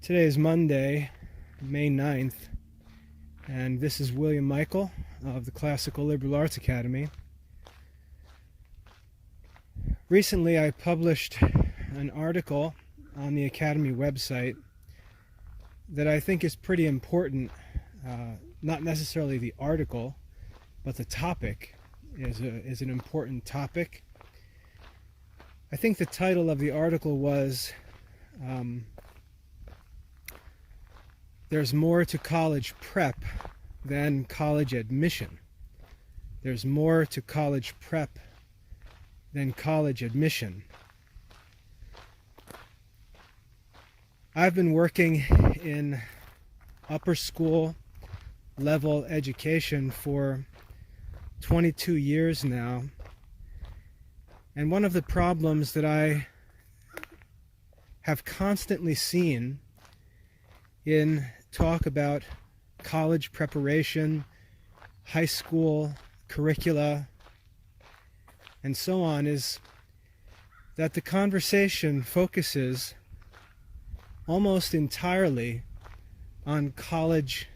Today is Monday, May 9th, and this is William Michael of the Classical Liberal Arts Academy. Recently I published an article on the Academy website that I think is pretty important. Not necessarily the article, but the topic is an important topic. I think the title of the article was There's more to college prep than college admission. There's more to college prep than college admission. I've been working in upper school level education for 22 years now, and one of the problems that I have constantly seen in talk about college preparation, high school curricula, and so on is that the conversation focuses almost entirely on college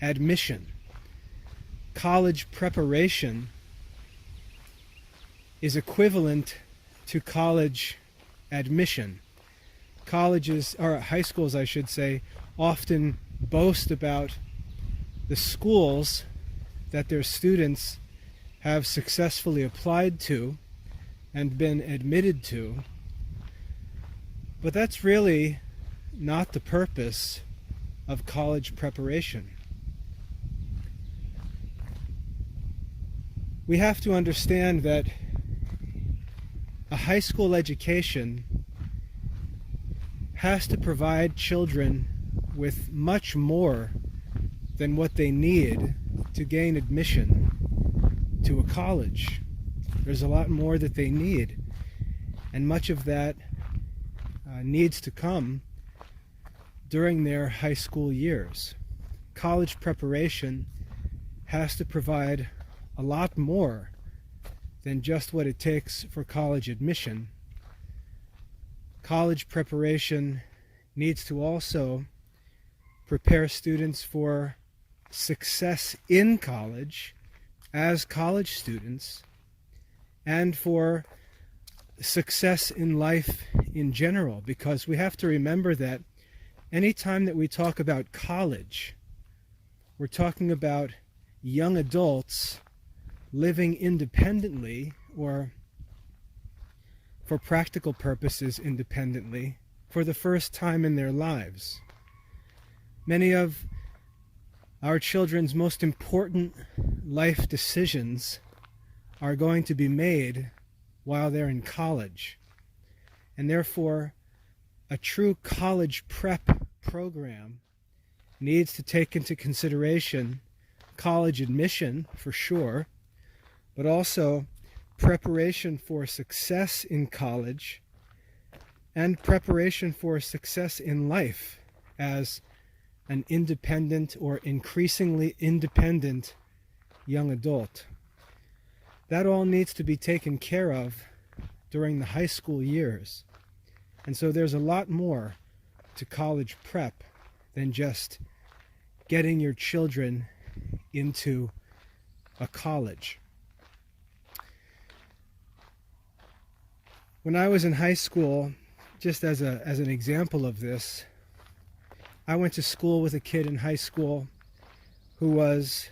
admission. College preparation is equivalent to college admission. Colleges, or high schools I should say, often boast about the schools that their students have successfully applied to and been admitted to. But that's really not the purpose of college preparation. We have to understand that a high school education has to provide children with much more than what they need to gain admission to a college. There's a lot more that they need, and much of that needs to come during their high school years. College preparation has to provide a lot more than just what it takes for college admission. College preparation needs to also prepare students for success in college as college students, and for success in life in general, because we have to remember that anytime that we talk about college, we're talking about young adults living independently, or for practical purposes independently, for the first time in their lives. Many of our children's most important life decisions are going to be made while they're in college, and therefore a true college prep program needs to take into consideration college admission for sure, but also preparation for success in college and preparation for success in life as an independent or increasingly independent young adult. That all needs to be taken care of during the high school years. And so there's a lot more to college prep than just getting your children into a college. When I was in high school, just as an example of this, I went to school with a kid in high school who was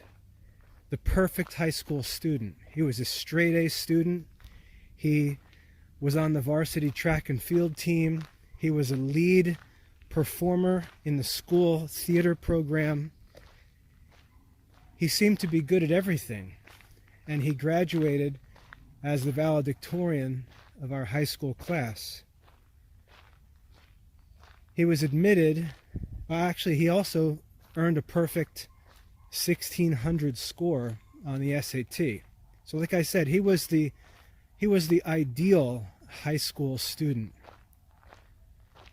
the perfect high school student. He was a straight A student. He was on the varsity track and field team. He was a lead performer in the school theater program. He seemed to be good at everything, and he graduated as the valedictorian of our high school class. He was admitted, actually he also earned a perfect 1600 score on the SAT. So like I said, he was the ideal high school student.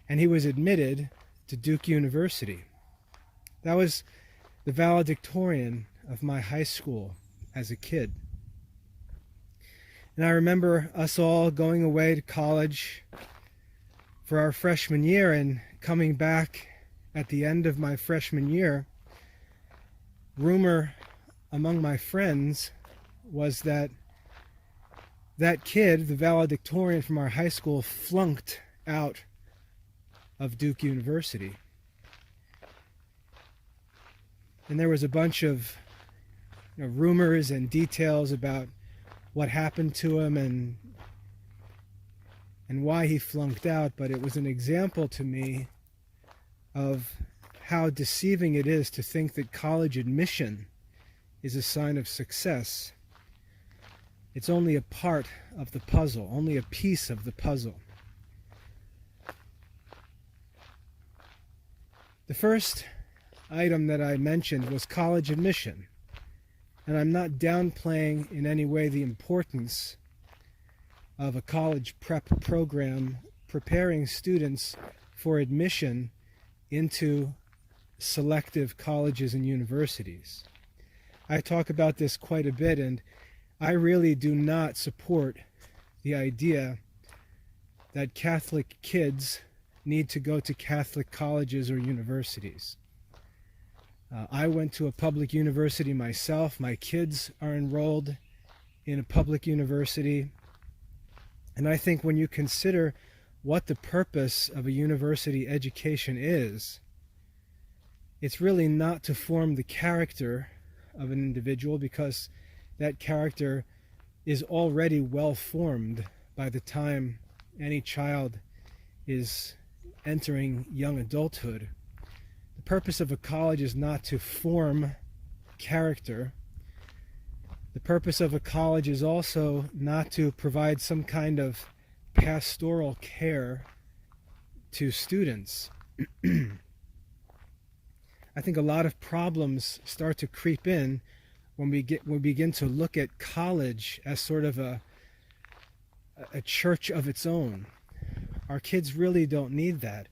And he was admitted to Duke University. That was the valedictorian of my high school as a kid. And I remember us all going away to college for our freshman year and coming back at the end of my freshman year, rumor among my friends was that that kid, the valedictorian from our high school, flunked out of Duke University. And there was a bunch of rumors and details about what happened to him and why he flunked out, but it was an example to me of how deceiving it is to think that college admission is a sign of success. It's only a part of the puzzle, only a piece of the puzzle. The first item that I mentioned was college admission, and I'm not downplaying in any way the importance of a college prep program preparing students for admission into selective colleges and universities. I talk about this quite a bit, and I really do not support the idea that Catholic kids need to go to Catholic colleges or universities. I went to a public university myself. My kids are enrolled in a public university. And I think when you consider what the purpose of a university education is, it's really not to form the character of an individual, because that character is already well formed by the time any child is entering young adulthood. The purpose of a college is not to form character. The purpose of a college is also not to provide some kind of pastoral care to students. I think a lot of problems start to creep in when we begin to look at college as sort of a church of its own. Our kids really don't need that.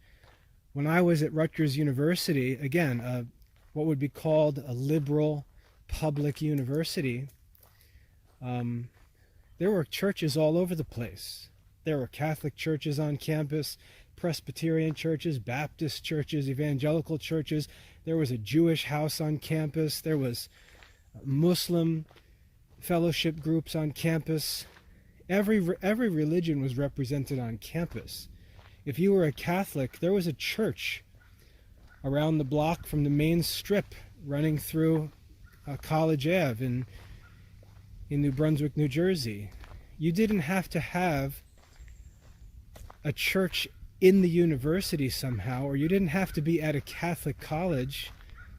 When I was at Rutgers University, again, what would be called a liberal public university, there were churches all over the place. There were Catholic churches on campus, Presbyterian churches, Baptist churches, evangelical churches. There was a Jewish house on campus. There was Muslim fellowship groups on campus. Every religion was represented on campus. If you were a Catholic, there was a church around the block from the main strip running through College Ave in New Brunswick, New Jersey. You didn't have to have a church in the university somehow, or you didn't have to be at a Catholic college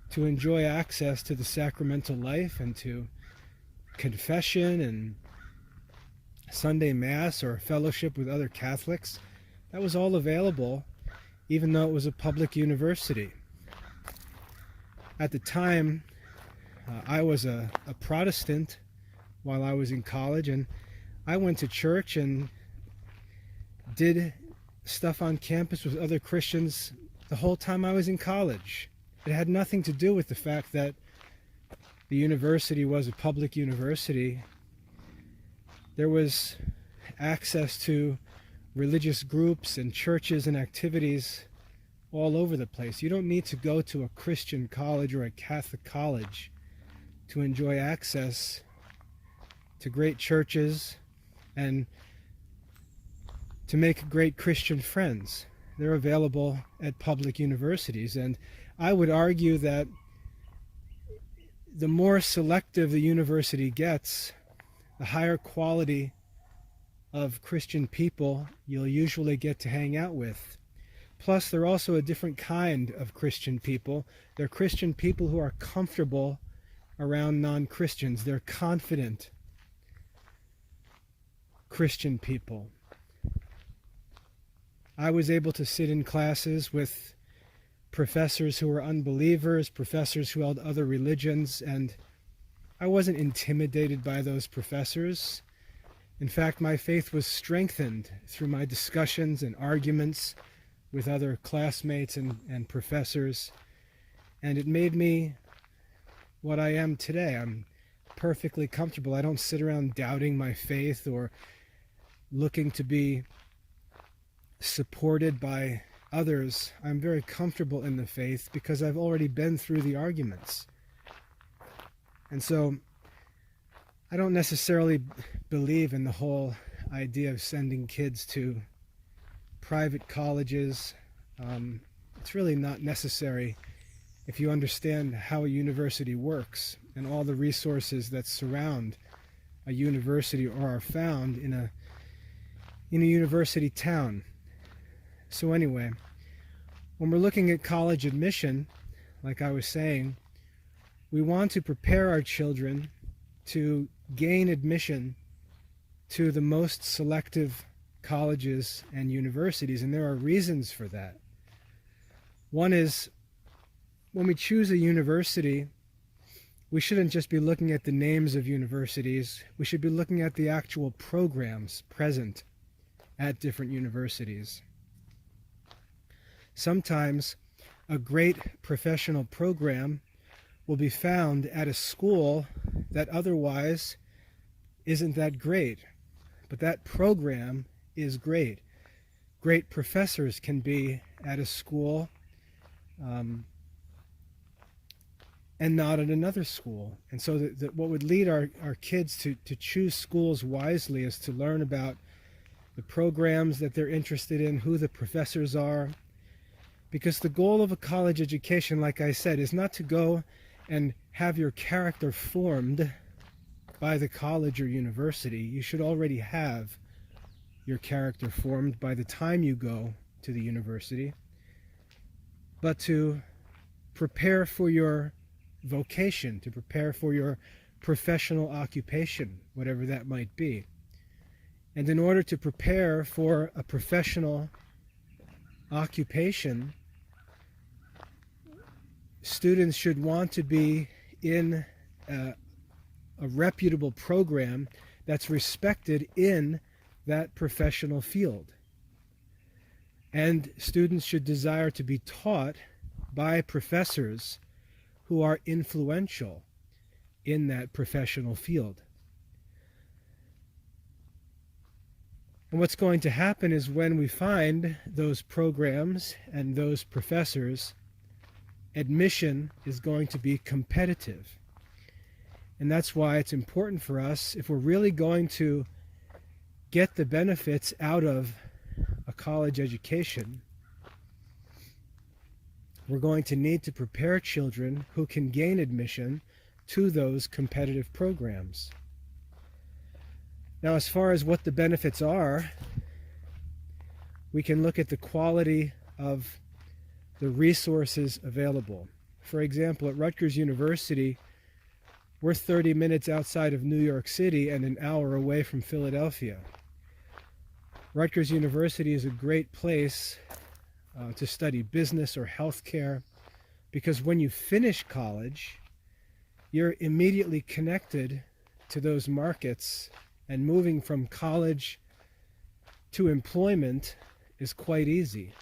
to enjoy access to the sacramental life and to confession and Sunday Mass or fellowship with other Catholics. That was all available, even though it was a public university. At the time, I was a Protestant while I was in college, and I went to church and did stuff on campus with other Christians the whole time I was in college. It had nothing to do with the fact that the university was a public university. There was access to religious groups and churches and activities all over the place. You don't need to go to a Christian college or a Catholic college to enjoy access to great churches and to make great Christian friends. They're available at public universities, and I would argue that the more selective the university gets, the higher quality of Christian people you'll usually get to hang out with. Plus, they're also a different kind of Christian people. They're Christian people who are comfortable around non-Christians. They're confident Christian people. I was able to sit in classes with professors who were unbelievers, professors who held other religions, and I wasn't intimidated by those professors. In fact, my faith was strengthened through my discussions and arguments with other classmates and professors, and it made me what I am today. I'm perfectly comfortable. I don't sit around doubting my faith or looking to be supported by others, I'm very comfortable in the faith because I've already been through the arguments. And so I don't necessarily believe in the whole idea of sending kids to private colleges. It's really not necessary if you understand how a university works and all the resources that surround a university or are found in a university town. So anyway, when we're looking at college admission, like I was saying, we want to prepare our children to gain admission to the most selective colleges and universities, and there are reasons for that. One is, when we choose a university, we shouldn't just be looking at the names of universities. We should be looking at the actual programs present at different universities. Sometimes a great professional program will be found at a school that otherwise isn't that great, but that program is great. Great professors can be at a school and not at another school. And so what would lead our kids to choose schools wisely is to learn about the programs that they're interested in, who the professors are. Because the goal of a college education, like I said, is not to go and have your character formed by the college or university. You should already have your character formed by the time you go to the university. But to prepare for your vocation, to prepare for your professional occupation, whatever that might be. And in order to prepare for a professional occupation, students should want to be in a reputable program that's respected in that professional field. And students should desire to be taught by professors who are influential in that professional field. And what's going to happen is when we find those programs and those professors, admission is going to be competitive. And that's why it's important for us, if we're really going to get the benefits out of a college education, we're going to need to prepare children who can gain admission to those competitive programs. Now, as far as what the benefits are, we can look at the quality of the resources available. For example, at Rutgers University, we're 30 minutes outside of New York City and an hour away from Philadelphia. Rutgers University is a great place to study business or healthcare, because when you finish college, you're immediately connected to those markets, and moving from college to employment is quite easy.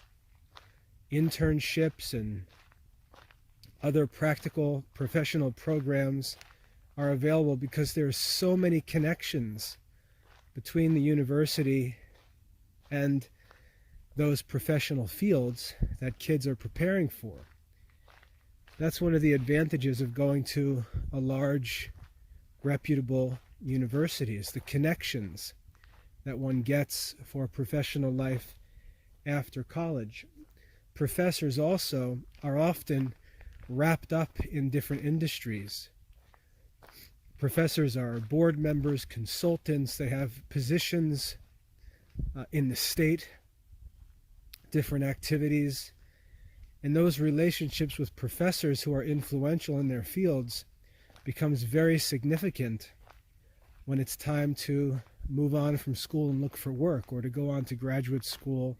Internships and other practical professional programs are available because there are so many connections between the university and those professional fields that kids are preparing for. That's one of the advantages of going to a large, reputable university, is the connections that one gets for professional life after college. Professors also are often wrapped up in different industries. Professors are board members, consultants, they have positions in the state, different activities, and those relationships with professors who are influential in their fields becomes very significant when it's time to move on from school and look for work, or to go on to graduate school,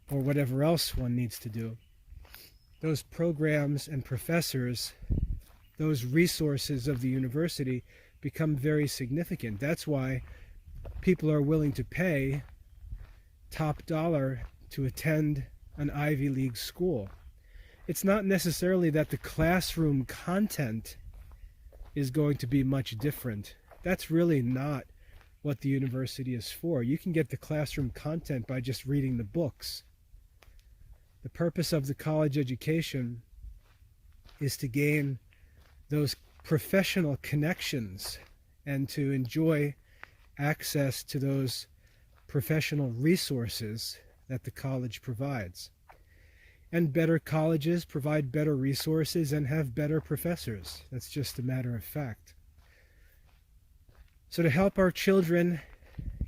or whatever else one needs to do. Those programs and professors, those resources of the university become very significant. That's why people are willing to pay top dollar to attend an Ivy League school. It's not necessarily that the classroom content is going to be much different. That's really not what the university is for. You can get the classroom content by just reading the books. The purpose of the college education is to gain those professional connections and to enjoy access to those professional resources that the college provides. And better colleges provide better resources and have better professors. That's just a matter of fact. So to help our children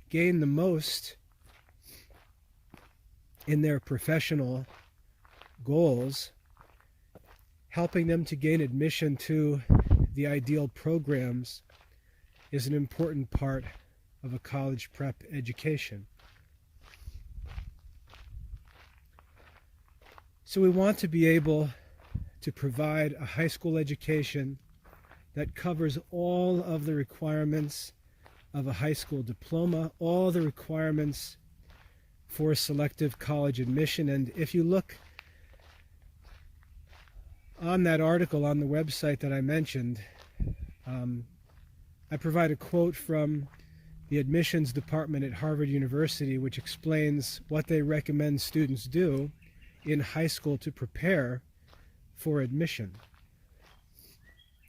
gain the most in their professional goals, helping them to gain admission to the ideal programs is an important part of a college prep education. So we want to be able to provide a high school education that covers all of the requirements of a high school diploma, all the requirements for selective college admission. And if you look on that article on the website that I mentioned, I provide a quote from the admissions department at Harvard University, which explains what they recommend students do in high school to prepare for admission.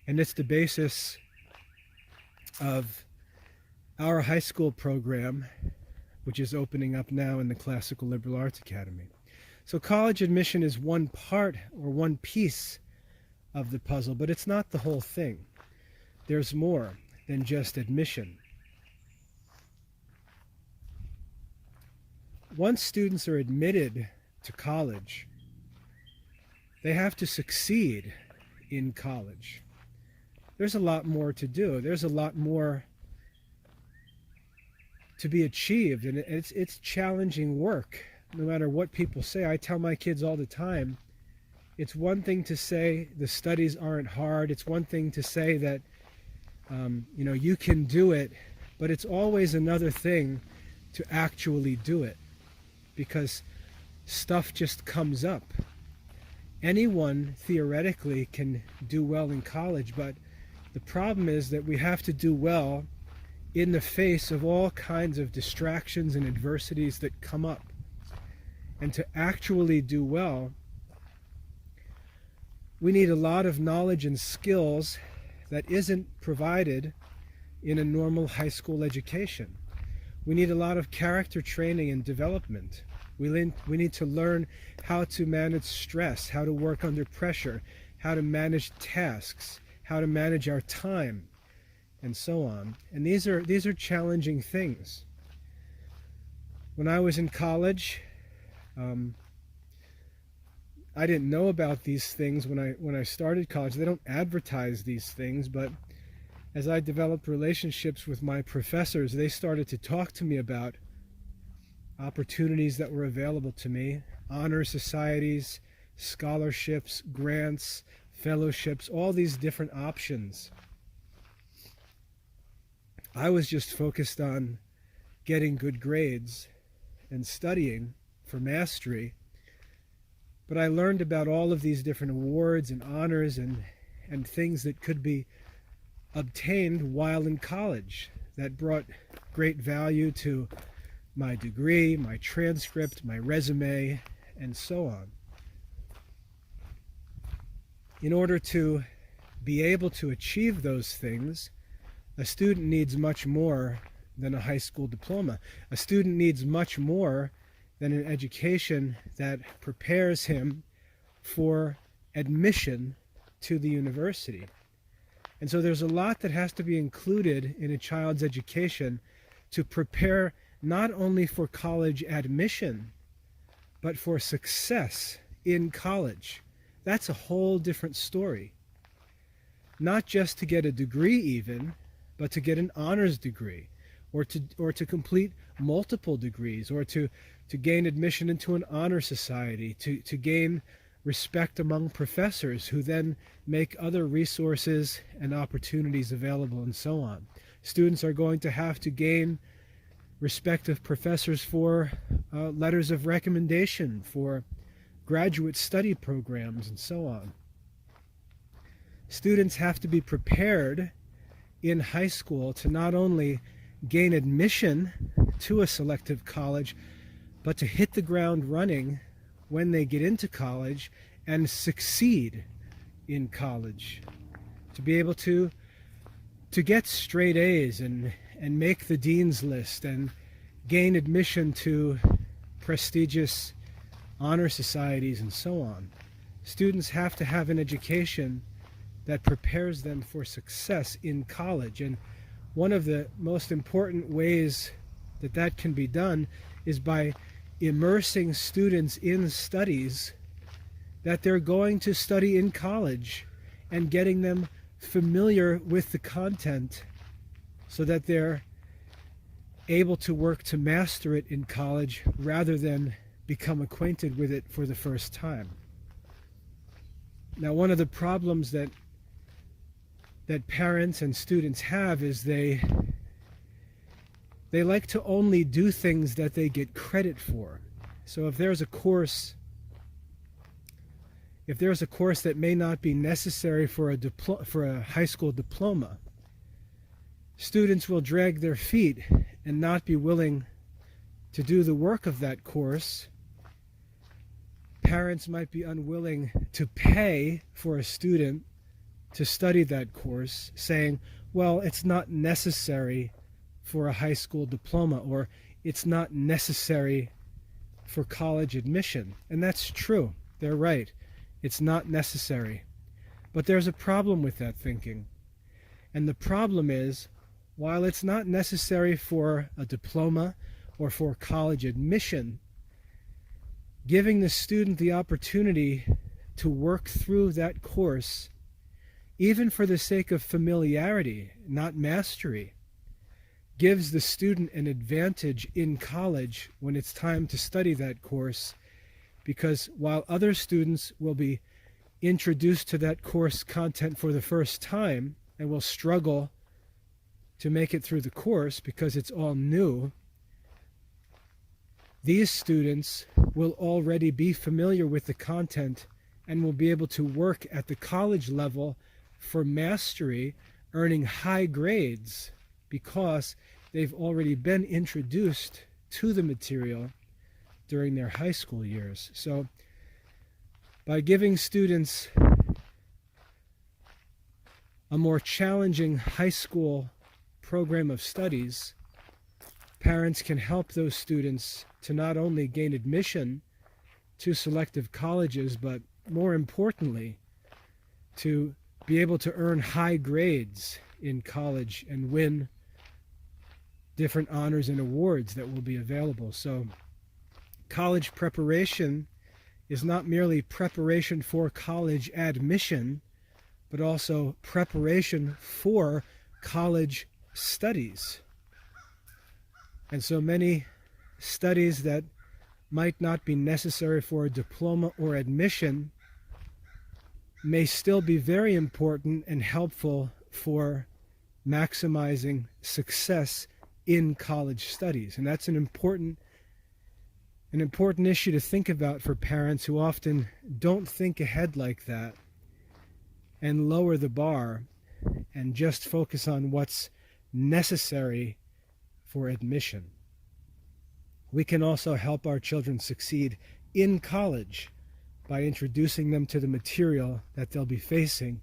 And it's the basis of our high school program, which is opening up now in the Classical Liberal Arts Academy. So college admission is one part or one piece of the puzzle, but it's not the whole thing. There's more than just admission. Once students are admitted to college, they have to succeed in college. There's a lot more to do. There's a lot more to be achieved, and it's challenging work, no matter what people say. I tell my kids all the time, it's one thing to say the studies aren't hard. It's one thing to say that you can do it, but it's always another thing to actually do it, because stuff just comes up. Anyone theoretically can do well in college, but the problem is that we have to do well in the face of all kinds of distractions and adversities that come up. And to actually do well, we need a lot of knowledge and skills that isn't provided in a normal high school education. We need a lot of character training and development. We need to learn how to manage stress, how to work under pressure, how to manage tasks, how to manage our time, and so on. And these are challenging things. When I was in college, I didn't know about these things when I started college. They don't advertise these things, but as I developed relationships with my professors, they started to talk to me about opportunities that were available to me: honor societies, scholarships, grants, fellowships, all these different options. I was just focused on getting good grades and studying for mastery, but I learned about all of these different awards and honors and things that could be obtained while in college that brought great value to my degree, my transcript, my resume, and so on. In order to be able to achieve those things, a student needs much more than a high school diploma. A student needs much more than an education that prepares him for admission to the university. And so there's a lot that has to be included in a child's education to prepare not only for college admission, but for success in college. That's a whole different story. Not just to get a degree even, but to get an honors degree, or to complete multiple degrees, or to gain admission into an honor society, to gain respect among professors who then make other resources and opportunities available, and so on. Students are going to have to gain respect of professors for letters of recommendation, for graduate study programs, and so on. Students have to be prepared in high school to not only gain admission to a selective college, but to hit the ground running when they get into college and succeed in college. To be able to get straight A's and make the dean's list and gain admission to prestigious honor societies and so on. Students have to have an education that prepares them for success in college. And one of the most important ways that that can be done is by immersing students in studies that they're going to study in college and getting them familiar with the content so that they're able to work to master it in college rather than become acquainted with it for the first time. Now, one of the problems that parents and students have is they like to only do things that they get credit for. So if there's a course that may not be necessary for a high school diploma, students will drag their feet and not be willing to do the work of that course. Parents might be unwilling to pay for a student to study that course, saying, well, it's not necessary for a high school diploma, or it's not necessary for college admission. And that's true. They're right. It's not necessary. But there's a problem with that thinking. And the problem is, while it's not necessary for a diploma or for college admission, giving the student the opportunity to work through that course, even for the sake of familiarity, not mastery, gives the student an advantage in college when it's time to study that course, because while other students will be introduced to that course content for the first time and will struggle to make it through the course because it's all new, these students will already be familiar with the content and will be able to work at the college level for mastery, earning high grades because they've already been introduced to the material during their high school years. So by giving students a more challenging high school program of studies, parents can help those students to not only gain admission to selective colleges, but more importantly, to be able to earn high grades in college and win different honors and awards that will be available. So college preparation is not merely preparation for college admission, but also preparation for college studies. And so many studies that might not be necessary for a diploma or admission may still be very important and helpful for maximizing success in college studies. And that's an important issue to think about for parents who often don't think ahead like that and lower the bar and just focus on what's necessary for admission. We can also help our children succeed in college by introducing them to the material that they'll be facing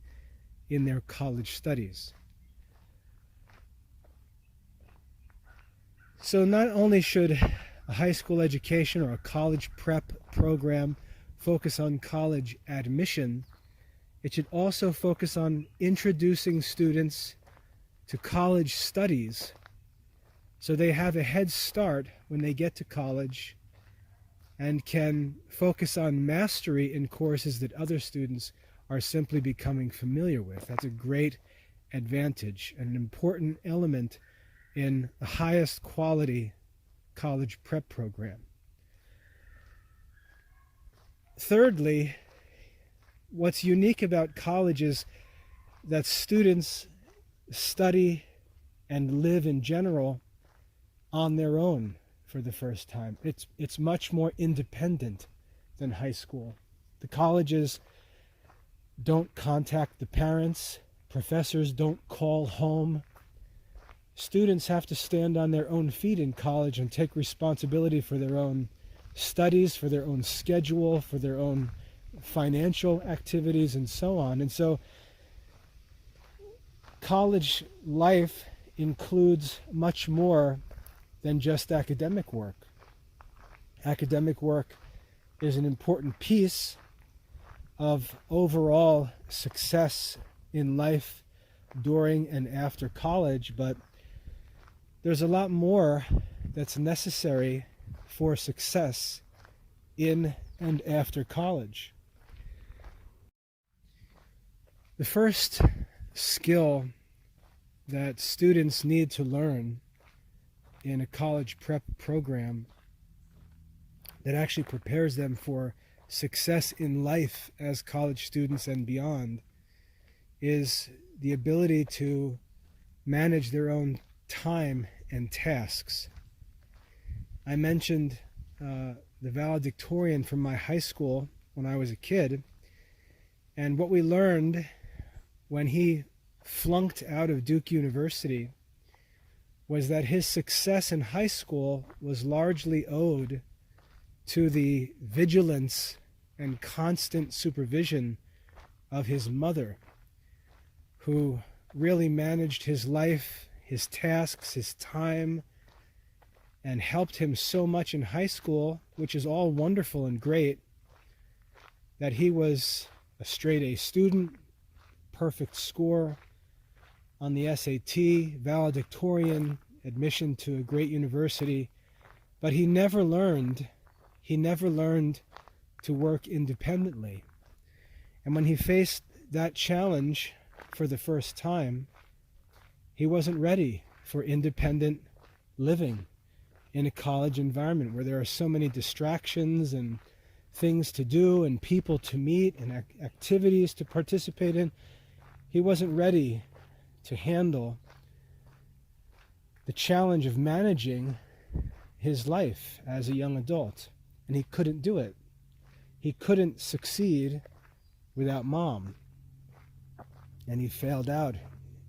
in their college studies. So not only should a high school education or a college prep program focus on college admission, it should also focus on introducing students to college studies so they have a head start when they get to college and can focus on mastery in courses that other students are simply becoming familiar with. That's a great advantage and an important element in the highest quality college prep program. Thirdly, what's unique about college is that students study and live in general on their own for the first time. It's much more independent than high school. The colleges don't contact the parents. Professors don't call home. Students have to stand on their own feet in college and take responsibility for their own studies, for their own schedule, for their own financial activities, and so on. And so college life includes much more than just academic work. Academic work is an important piece of overall success in life during and after college, but there's a lot more that's necessary for success in and after college. The first skill that students need to learn in a college prep program that actually prepares them for success in life as college students and beyond is the ability to manage their own time and tasks. I mentioned the valedictorian from my high school when I was a kid, and what we learned when he flunked out of Duke University was that his success in high school was largely owed to the vigilance and constant supervision of his mother, who really managed his life, his tasks, his time, and helped him so much in high school, which is all wonderful and great, that he was a straight A student, perfect score on the SAT, valedictorian, admission to a great university, but he never learned to work independently. And when he faced that challenge for the first time, he wasn't ready for independent living in a college environment where there are so many distractions and things to do and people to meet and activities to participate in. He wasn't ready to handle the challenge of managing his life as a young adult, and he couldn't do it. He couldn't succeed without mom, and he failed out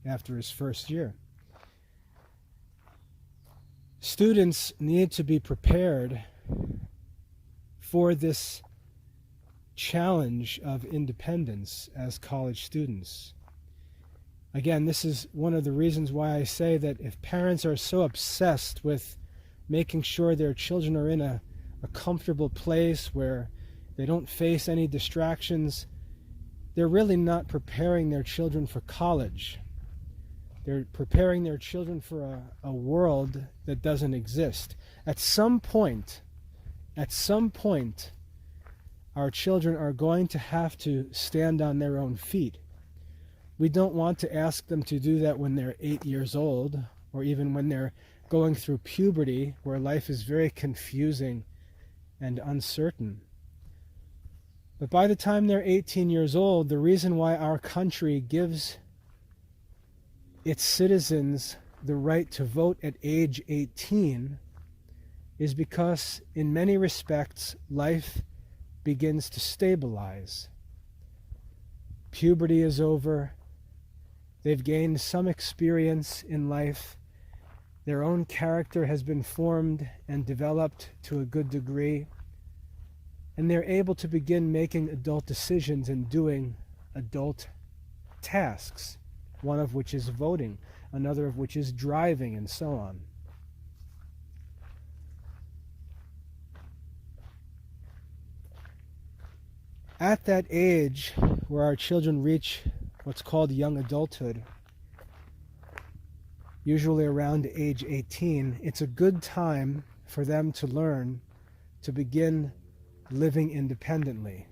after his first year. Students need to be prepared for this challenge of independence as college students. Again, this is one of the reasons why I say that if parents are so obsessed with making sure their children are in a comfortable place where they don't face any distractions, they're really not preparing their children for college. They're preparing their children for a world that doesn't exist. At some point, our children are going to have to stand on their own feet. We don't want to ask them to do that when they're 8 years old, or even when they're going through puberty, where life is very confusing and uncertain. But by the time they're 18 years old, the reason why our country gives its citizens the right to vote at age 18 is because, in many respects, life begins to stabilize. Puberty is over. They've gained some experience in life. Their own character has been formed and developed to a good degree. And they're able to begin making adult decisions and doing adult tasks, one of which is voting, another of which is driving, and so on. At that age where our children reach what's called young adulthood, usually around age 18, it's a good time for them to learn to begin living independently.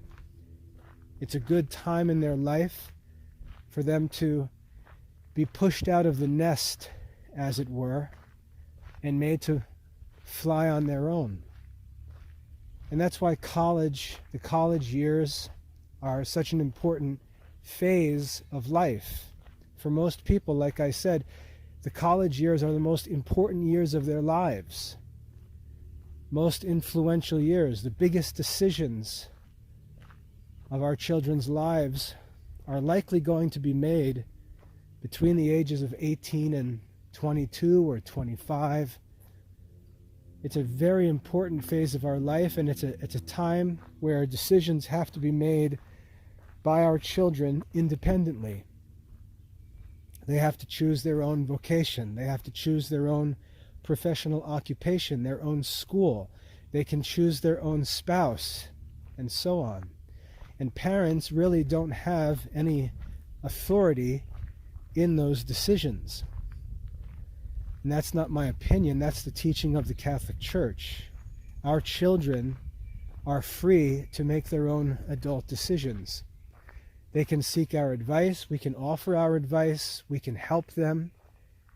It's a good time in their life for them to be pushed out of the nest, as it were, and made to fly on their own. And that's why the college years are such an important phase of life. For most people, like I said, the college years are the most important years of their lives. Most influential years. The biggest decisions of our children's lives are likely going to be made between the ages of 18 and 22 or 25. It's a very important phase of our life, and it's a time where decisions have to be made by our children independently. They have to choose their own vocation. They have to choose their own professional occupation, their own school. They can choose their own spouse, and so on. And parents really don't have any authority in those decisions. And that's not my opinion, that's the teaching of the Catholic Church. Our children are free to make their own adult decisions. They can seek our advice, we can offer our advice, we can help them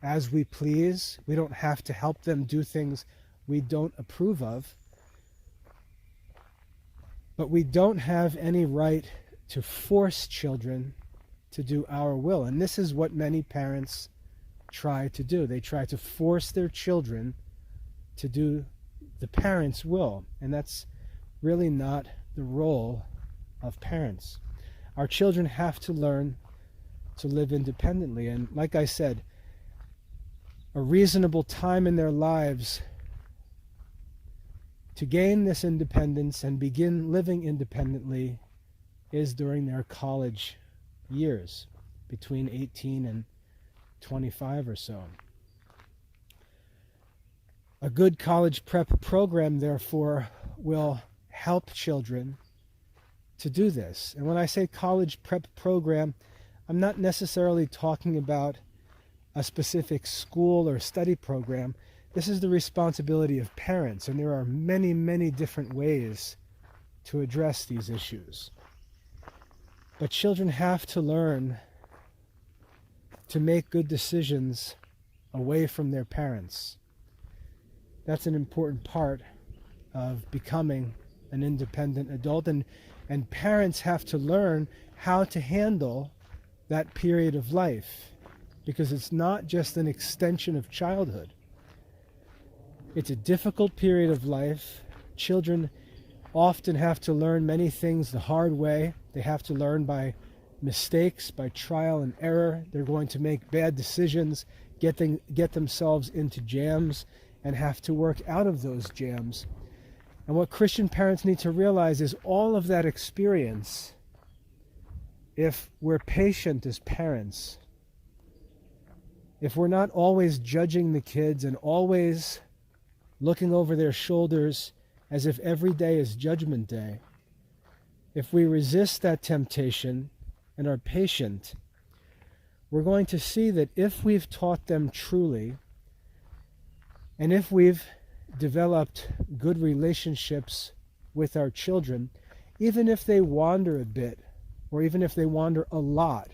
as we please. We don't have to help them do things we don't approve of. But we don't have any right to force children to do our will. And this is what many parents try to do. They try to force their children to do the parents' will. And that's really not the role of parents. Our children have to learn to live independently. And like I said, a reasonable time in their lives to gain this independence and begin living independently is during their college years, between 18 and 25 or so. A good college prep program, therefore, will help children to do this. And when I say college prep program, I'm not necessarily talking about a specific school or study program. This is the responsibility of parents, and there are many, many different ways to address these issues. But children have to learn to make good decisions away from their parents. That's an important part of becoming an independent adult, and parents have to learn how to handle that period of life, because it's not just an extension of childhood. It's a difficult period of life. Children often have to learn many things the hard way. They have to learn by mistakes, by trial and error. They're going to make bad decisions, get themselves into jams, and have to work out of those jams. And what Christian parents need to realize is all of that experience, if we're patient as parents, if we're not always judging the kids and always looking over their shoulders as if every day is Judgment Day, if we resist that temptation and are patient, we're going to see that if we've taught them truly, and if we've developed good relationships with our children, even if they wander a bit, or even if they wander a lot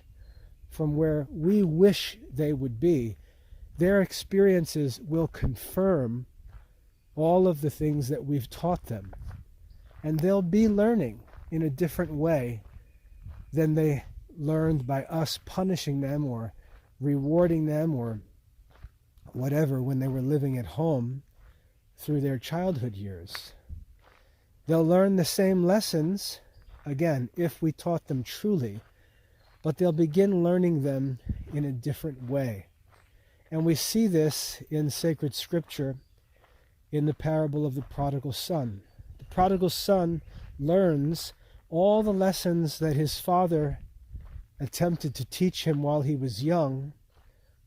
from where we wish they would be, their experiences will confirm all of the things that we've taught them. And they'll be learning in a different way than they learned by us punishing them or rewarding them or whatever when they were living at home through their childhood years. They'll learn the same lessons, again, if we taught them truly, but they'll begin learning them in a different way. And we see this in sacred scripture in the parable of the prodigal son. The prodigal son learns all the lessons that his father attempted to teach him while he was young,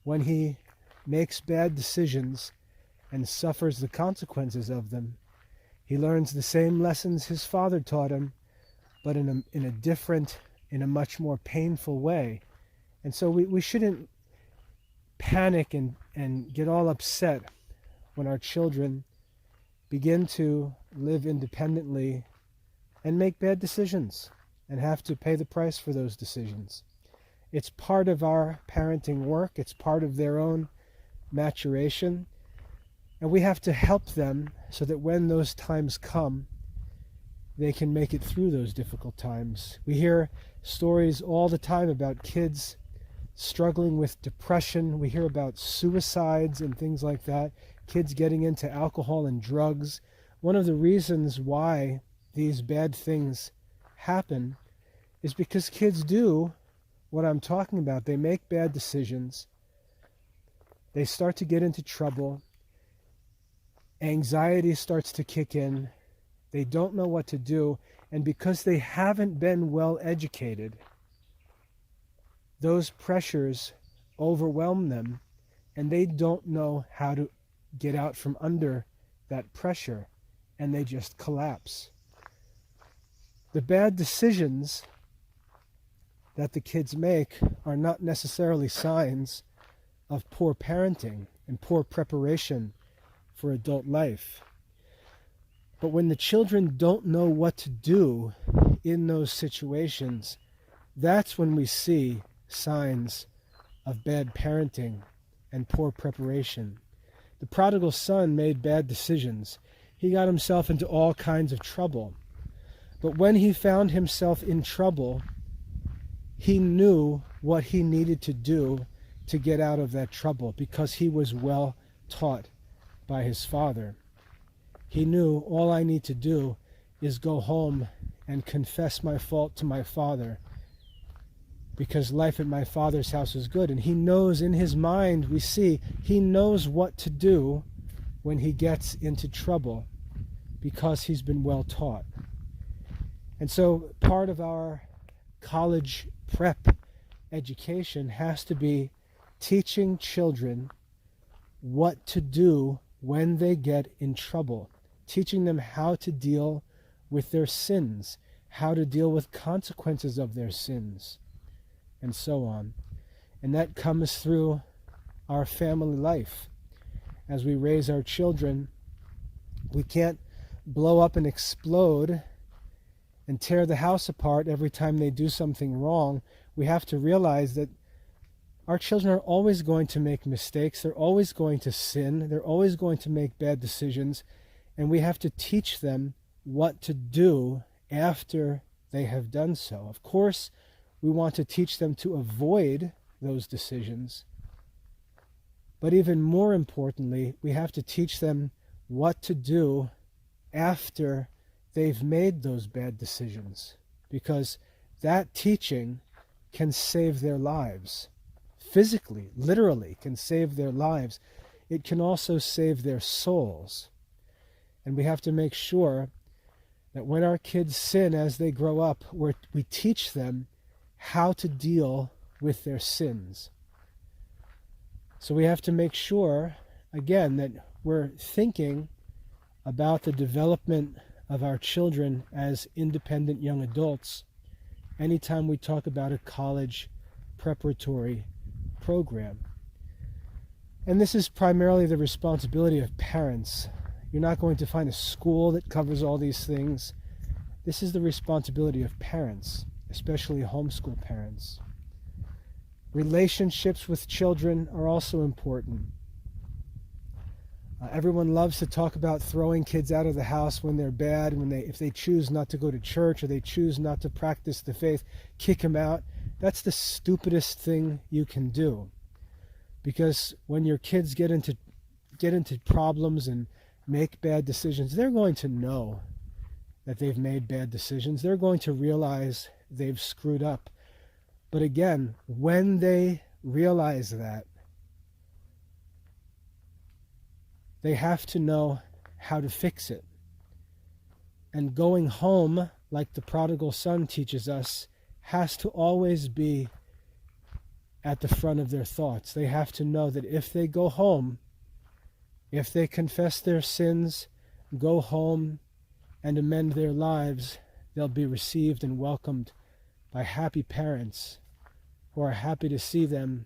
when he makes bad decisions and suffers the consequences of them. He learns the same lessons his father taught him, but in a different, in a much more painful way. And so we shouldn't panic and get all upset when our children begin to live independently and make bad decisions and have to pay the price for those decisions. It's part of our parenting work. It's part of their own maturation. And we have to help them so that when those times come, they can make it through those difficult times. We hear stories all the time about kids struggling with depression. We hear about suicides and things like that. Kids getting into alcohol and drugs. One of the reasons why these bad things happen is because kids do what I'm talking about. They make bad decisions. They start to get into trouble. Anxiety starts to kick in. They don't know what to do. And because they haven't been well educated, those pressures overwhelm them, and they don't know how to get out from under that pressure, and they just collapse. The bad decisions that the kids make are not necessarily signs of poor parenting and poor preparation for adult life. But when the children don't know what to do in those situations, that's when we see signs of bad parenting and poor preparation. The prodigal son made bad decisions. He got himself into all kinds of trouble. But when he found himself in trouble, he knew what he needed to do to get out of that trouble because he was well taught by his father. He knew, all I need to do is go home and confess my fault to my father, because life at my father's house is good. And he knows in his mind, we see, he knows what to do when he gets into trouble because he's been well taught. And so part of our college prep education has to be teaching children what to do when they get in trouble, teaching them how to deal with their sins, how to deal with consequences of their sins, and so on. And that comes through our family life. As we raise our children, we can't blow up and explode and tear the house apart every time they do something wrong. We have to realize that our children are always going to make mistakes. They're always going to sin. They're always going to make bad decisions. And we have to teach them what to do after they have done so. Of course, we want to teach them to avoid those decisions. But even more importantly, we have to teach them what to do after they've made those bad decisions, because that teaching can save their lives. Physically, literally, can save their lives. It can also save their souls. And we have to make sure that when our kids sin as they grow up, we teach them how to deal with their sins. So we have to make sure, again, that we're thinking about the development of our children as independent young adults anytime we talk about a college preparatory program. And this is primarily the responsibility of parents. You're not going to find a school that covers all these things. This is the responsibility of parents, especially homeschool parents. Relationships with children are also important. Everyone loves to talk about throwing kids out of the house when they're bad, if they choose not to go to church or they choose not to practice the faith, kick them out. That's the stupidest thing you can do. Because when your kids get into problems and make bad decisions, they're going to know that they've made bad decisions. They're going to realize they've screwed up. But again, when they realize that, they have to know how to fix it. And going home, like the prodigal son teaches us, has to always be at the front of their thoughts. They have to know that if they go home, if they confess their sins, go home and amend their lives, they'll be received and welcomed by happy parents who are happy to see them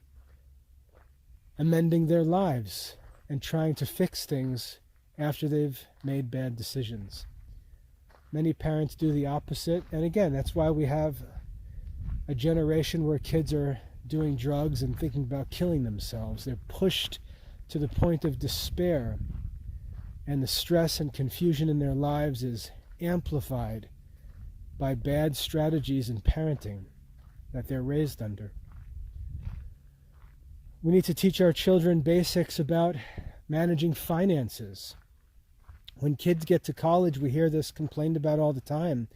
amending their lives and trying to fix things after they've made bad decisions. Many parents do the opposite, and again, that's why we have a generation where kids are doing drugs and thinking about killing themselves. They're pushed to the point of despair, and the stress and confusion in their lives is amplified by bad strategies in parenting that they're raised under. We need to teach our children basics about managing finances. When kids get to college, we hear this complained about all the time.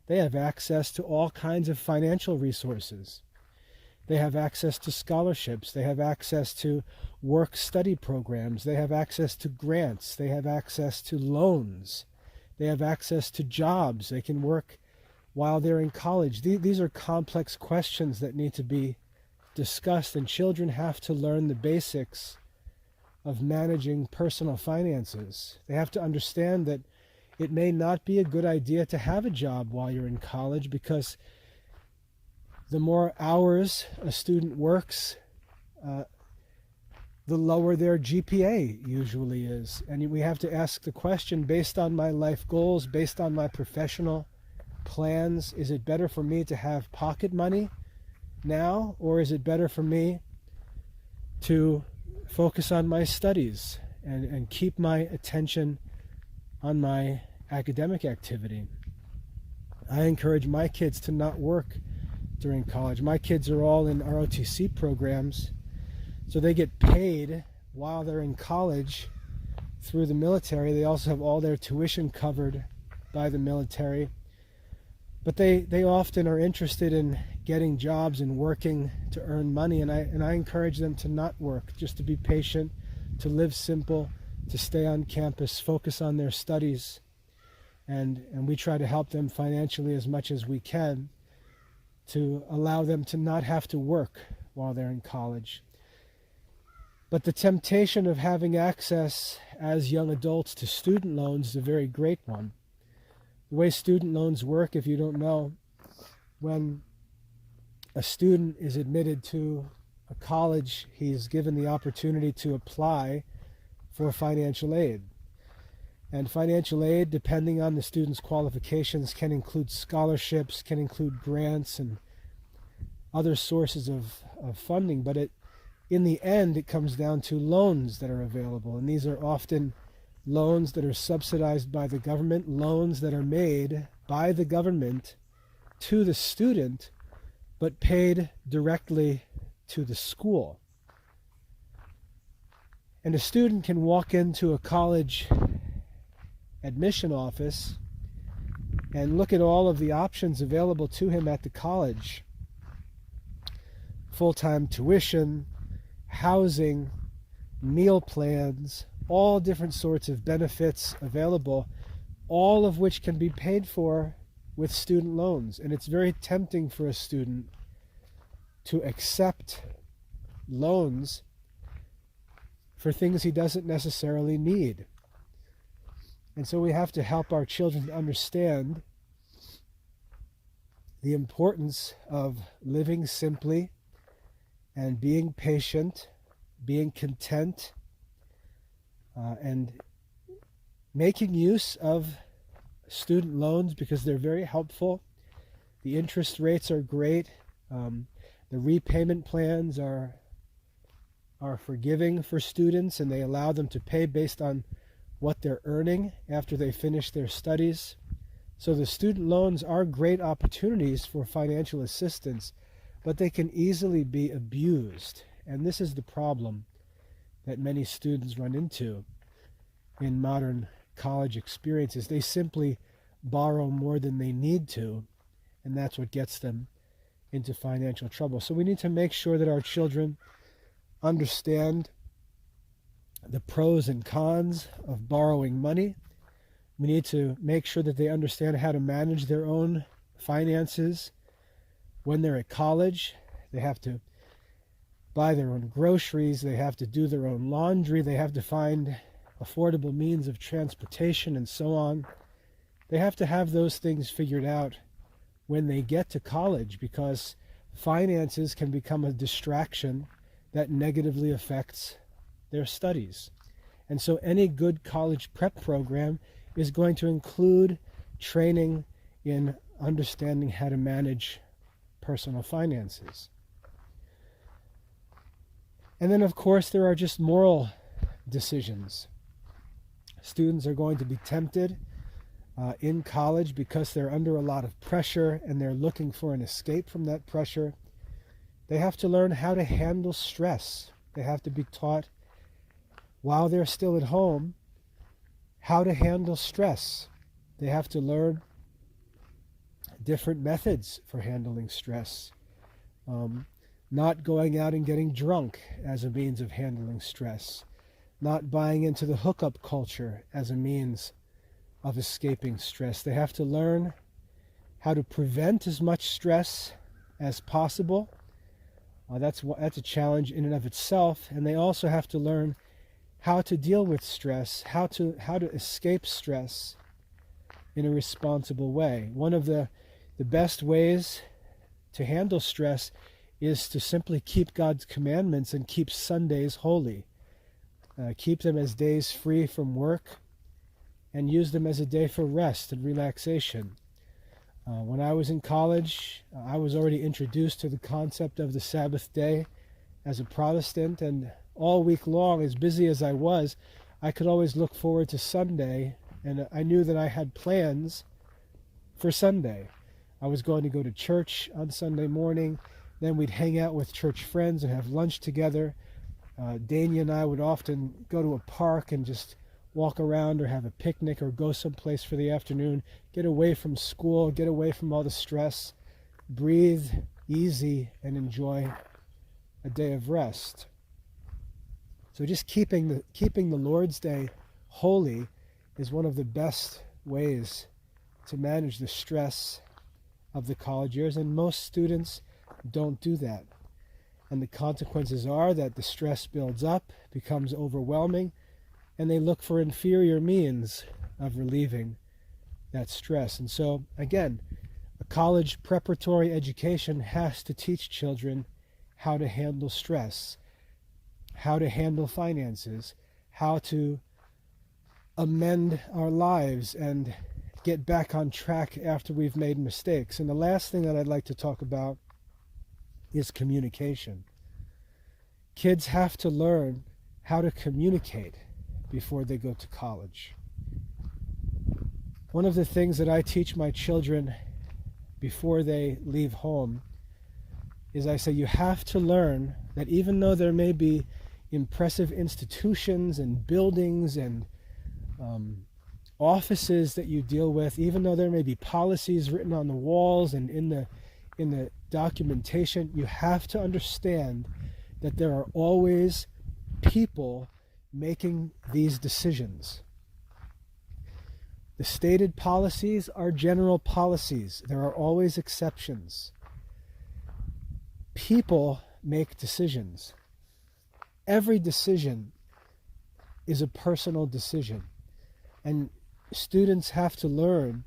They have access to all kinds of financial resources. They have access to scholarships. They have access to work-study programs. They have access to grants. They have access to loans. They have access to jobs. They can work while they're in college. These are complex questions that need to be discussed, and children have to learn the basics of managing personal finances. They have to understand that it may not be a good idea to have a job while you're in college, because the more hours a student works, the lower their GPA usually is. And we have to ask the question, based on my life goals, based on my professional plans, is it better for me to have pocket money now, or is it better for me to focus on my studies and keep my attention on my academic activity? I encourage my kids to not work during college. My kids are all in ROTC programs, so they get paid while they're in college through the military. They also have all their tuition covered by the military. But they often are interested in getting jobs and working to earn money, and I encourage them to not work, just to be patient, to live simple, to stay on campus, focus on their studies, and we try to help them financially as much as we can to allow them to not have to work while they're in college. But the temptation of having access as young adults to student loans is a very great one. The way student loans work, if you don't know, when a student is admitted to a college, he's given the opportunity to apply for financial aid. And financial aid, depending on the student's qualifications, can include scholarships, can include grants and other sources of funding. But in the end, it comes down to loans that are available. And these are often loans that are subsidized by the government, loans that are made by the government to the student, but paid directly to the school. And a student can walk into a college admission office and look at all of the options available to him at the college. Full-time tuition, housing, meal plans, all different sorts of benefits available, all of which can be paid for with student loans. And it's very tempting for a student to accept loans for things he doesn't necessarily need. And so we have to help our children to understand the importance of living simply and being patient, being content, and making use of student loans, because they're very helpful. The interest rates are great. The repayment plans are forgiving for students, and they allow them to pay based on what they're earning after they finish their studies. So the student loans are great opportunities for financial assistance, but they can easily be abused. And this is the problem that many students run into in modern college experiences. They simply borrow more than they need to, and that's what gets them into financial trouble. So we need to make sure that our children understand the pros and cons of borrowing money. We need to make sure that they understand how to manage their own finances when they're at college. They have to buy their own groceries. They have to do their own laundry. They have to find affordable means of transportation and so on. They have to have those things figured out when they get to college, because finances can become a distraction that negatively affects their studies. And so any good college prep program is going to include training in understanding how to manage personal finances. And then, of course, there are just moral decisions. Students are going to be tempted in college because they're under a lot of pressure and they're looking for an escape from that pressure. They have to learn how to handle stress. They have to be taught, while they're still at home, how to handle stress. They have to learn different methods for handling stress. not going out and getting drunk as a means of handling stress, not buying into the hookup culture as a means of escaping stress. They have to learn how to prevent as much stress as possible. That's a challenge in and of itself. And they also have to learn how to deal with stress, how to escape stress in a responsible way. One of the best ways to handle stress is to simply keep God's commandments and keep Sundays holy. Keep them as days free from work and use them as a day for rest and relaxation. When I was in college, I was already introduced to the concept of the Sabbath day as a Protestant, and all week long, as busy as I was, I could always look forward to Sunday, and I knew that I had plans for Sunday. I was going to go to church on Sunday morning, then we'd hang out with church friends and have lunch together. Dania and I would often go to a park and just walk around or have a picnic or go someplace for the afternoon, get away from school, get away from all the stress, breathe easy, and enjoy a day of rest. So just keeping the Lord's Day holy is one of the best ways to manage the stress of the college years, and most students don't do that. And the consequences are that the stress builds up, becomes overwhelming, and they look for inferior means of relieving that stress. And so, again, a college preparatory education has to teach children how to handle stress, how to handle finances, how to amend our lives and get back on track after we've made mistakes. And the last thing that I'd like to talk about is communication. Kids have to learn how to communicate before they go to college. One of the things that I teach my children before they leave home is I say you have to learn that even though there may be impressive institutions and buildings and offices that you deal with, even though there may be policies written on the walls and in the documentation, you have to understand that there are always people making these decisions. The stated policies are general policies. There are always exceptions. People make decisions. Every decision is a personal decision. And students have to learn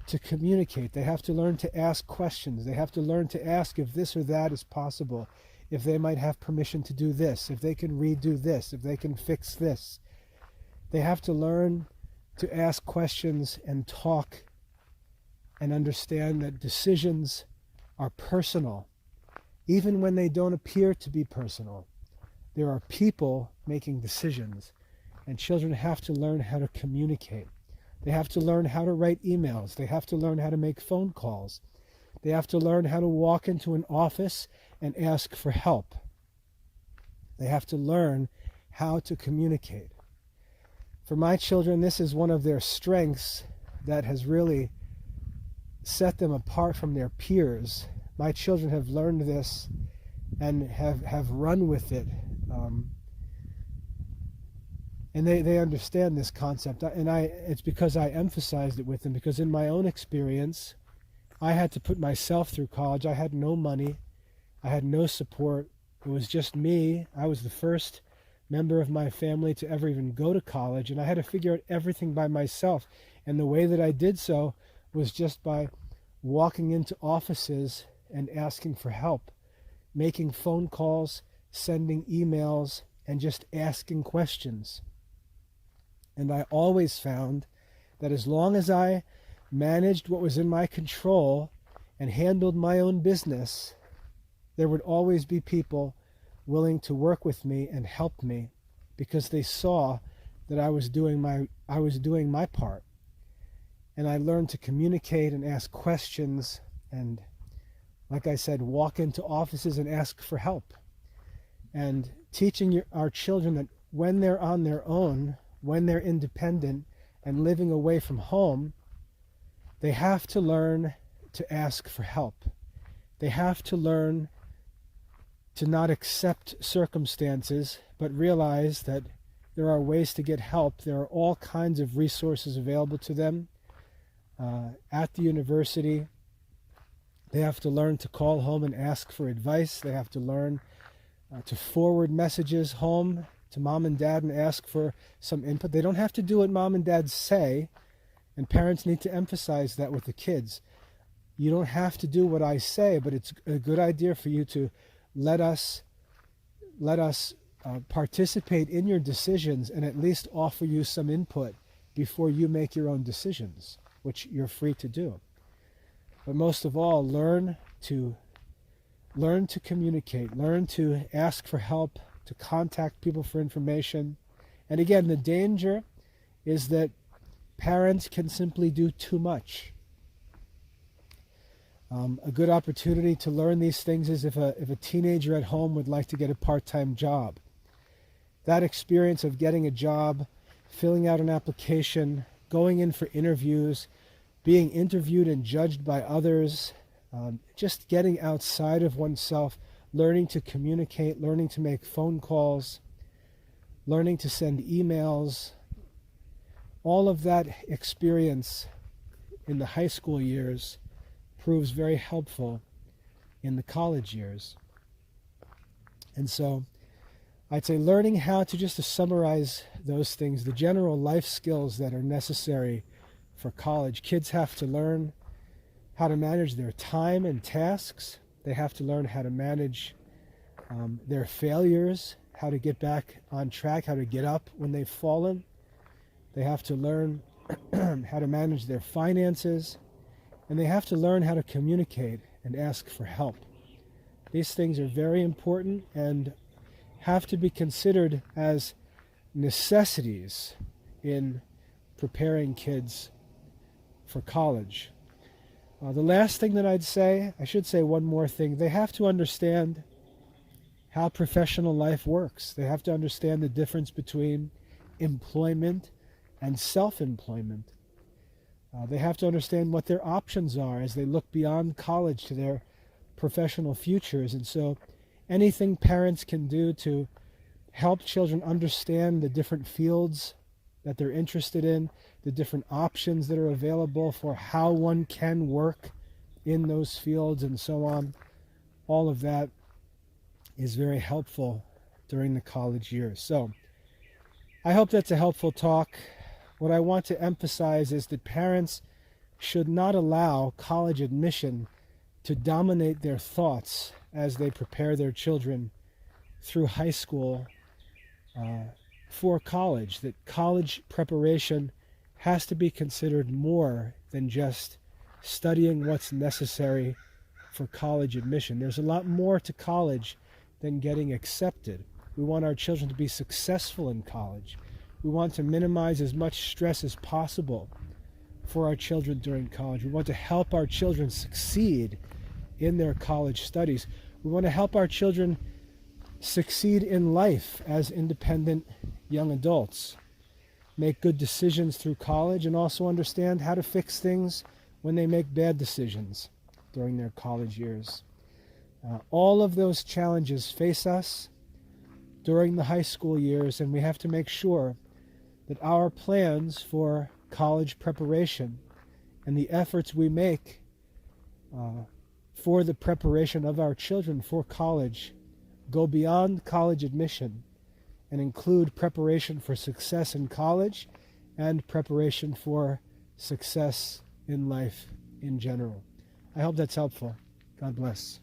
to communicate. They have to learn to ask questions. They have to learn to ask if this or that is possible, if they might have permission to do this, if they can redo this, if they can fix this. They have to learn to ask questions and talk and understand that decisions are personal, even when they don't appear to be personal. There are people making decisions, and children have to learn how to communicate. They have to learn how to write emails. They have to learn how to make phone calls. They have to learn how to walk into an office and ask for help. They have to learn how to communicate. For my children, this is one of their strengths that has really set them apart from their peers. My children have learned this and have run with it. And they understand this concept. And it's because I emphasized it with them, because in my own experience, I had to put myself through college. I had no money. I had no support. It was just me. I was the first member of my family to ever even go to college, and I had to figure out everything by myself. And the way that I did so was just by walking into offices and asking for help, making phone calls, sending emails, and just asking questions. And I always found that as long as I managed what was in my control and handled my own business, there would always be people willing to work with me and help me, because they saw that I was doing my part. And I learned to communicate and ask questions and, like I said, walk into offices and ask for help. And teaching our children that when they're on their own, when they're independent and living away from home, they have to learn to ask for help. They have to learn to not accept circumstances, but realize that there are ways to get help. There are all kinds of resources available to them at the university. They have to learn to call home and ask for advice. They have to learn to forward messages home to mom and dad and ask for some input. They don't have to do what mom and dad say, and parents need to emphasize that with the kids. You don't have to do what I say, but it's a good idea for you to let us participate in your decisions and at least offer you some input before you make your own decisions, which you're free to do. But most of all, learn to communicate, learn to ask for help, to contact people for information. And again, the danger is that parents can simply do too much. A good opportunity to learn these things is if a teenager at home would like to get a part-time job. That experience of getting a job, filling out an application, going in for interviews, being interviewed and judged by others, just getting outside of oneself, learning to communicate, learning to make phone calls, learning to send emails, all of that experience in the high school years proves very helpful in the college years. And so I'd say learning how to, just to summarize those things, the general life skills that are necessary for college. Kids have to learn how to manage their time and tasks. They have to learn how to manage their failures, how to get back on track, how to get up when they've fallen. They have to learn how to manage their finances, and they have to learn how to communicate and ask for help. These things are very important and have to be considered as necessities in preparing kids for college. The last thing that I should say one more thing. They have to understand how professional life works. They have to understand the difference between employment and self-employment. They have to understand what their options are as they look beyond college to their professional futures. And so anything parents can do to help children understand the different fields that they're interested in, the different options that are available for how one can work in those fields and so on, all of that is very helpful during the college years. So I hope that's a helpful talk. What I want to emphasize is that parents should not allow college admission to dominate their thoughts as they prepare their children through high school for college. That college preparation has to be considered more than just studying what's necessary for college admission. There's a lot more to college than getting accepted. We want our children to be successful in college. We want to minimize as much stress as possible for our children during college. We want to help our children succeed in their college studies. We want to help our children succeed in life as independent young adults, make good decisions through college, and also understand how to fix things when they make bad decisions during their college years. All of those challenges face us during the high school years, and we have to make sure that our plans for college preparation and the efforts we make for the preparation of our children for college go beyond college admission and include preparation for success in college and preparation for success in life in general. I hope that's helpful. God bless.